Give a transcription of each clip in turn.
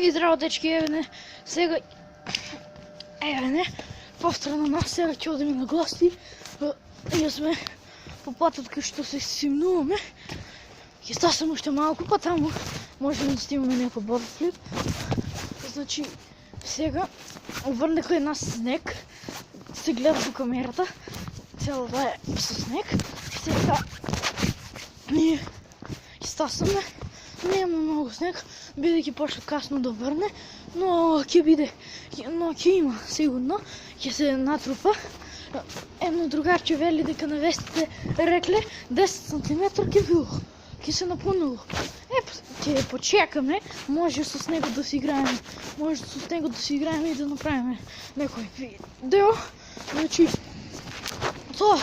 И здраво, дечки, еве сега, повтора на нас, сега ќе одиме на гости. Ние сме по патот кај што се симнуваме. Ќе стасаме уште малку, па таму можеме да снимаме некој борфлип. Значи, сега обрнекме една снег, се гледа по камерата, целата е со снег. Сега ние ќе стасаме. Нема многу снег, бидејќи почна касно да врне, но ќе има сигурно, ќе се натрупа. Едно другарче вели дека навестите рекле 10 см ќе било, ќе се напунило. Ќе почекаме, може со снегот да си играеме, и да направиме некој видео. Значи, тоа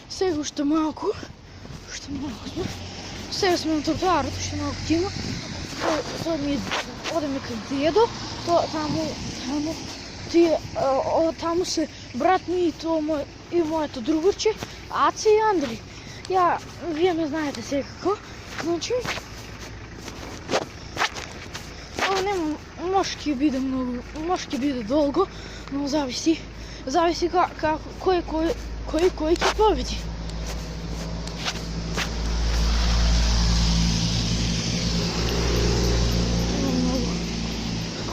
сега уште малку сме. Сега сме на тротоарот, уште малку ќе има. Сега ми одеме кај дедо, таму се брат ми и моето другарче, Аци и Андри. Вие ме знаете сега како. Значи, може ќе биде долго, но зависи кој ќе победи.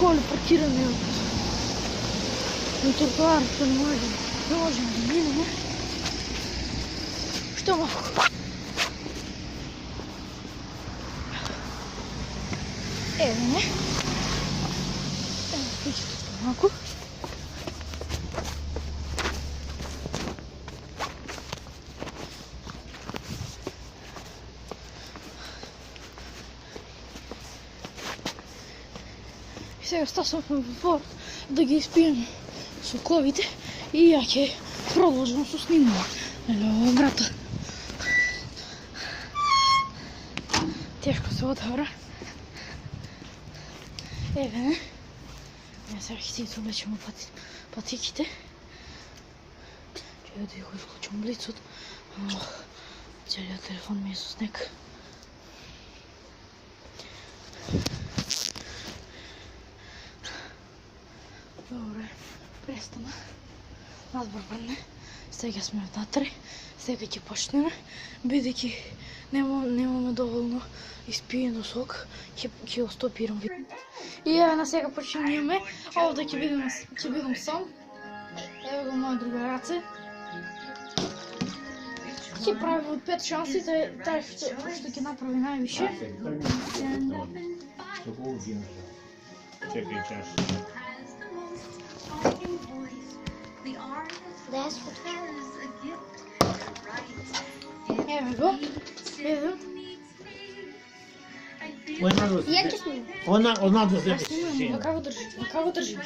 Коли паркираме на тротоарата, не можем да минеме. Што малко? Еве, пичето малко. Сега стасваме во двор да ги испием соковите и ја ќе продолжам со снимање. Ело, брата. Тешко се одобра. Еве, сега ќе си облечеме патиките. Ќе да го исклучам блицот. Целиот телефон ми е со снег. Добре, престана. Надбрбане. Сега сме внатре. Сега ќе почнеме. Бидејќи немаме доволно испиено сок, ќе остопирам видео. И на сега почнеме. Овде ќе бидам сам. Ево го мој другараце. Ќе правим од 5 шанси, тај што ќе направи највише. Чекај час. Ево го. Ево. Ја ќе снимам. Она да се Снимам, како држи.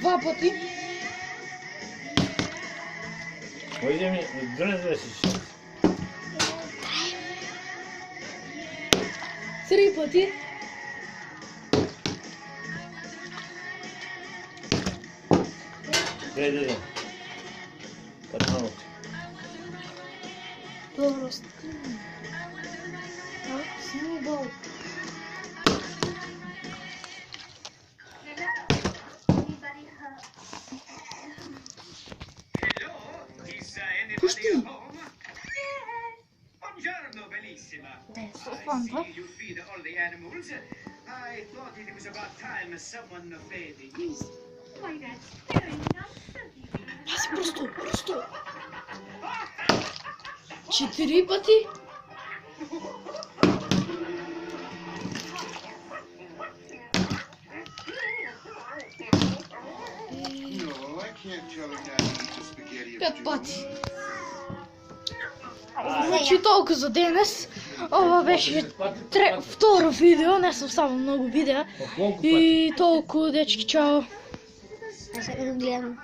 Два пати. Ојде ми, дрезаш. 3 пати. Де. Патнало. Добро, снимай долу. Пушти. Buongiorno, bellissima. Quanto? You feed all the animals. I thought it was about time someone fed you. Why, that's very nice of you. Пази просто. 4 пати. No, I can't tell a guy to eat the spaghetti of 5 пати. Julie. Значи толку за денес. Ова беше второ видео, не сум само многу видеа. И толку, дечки, чао. Сега да гледам.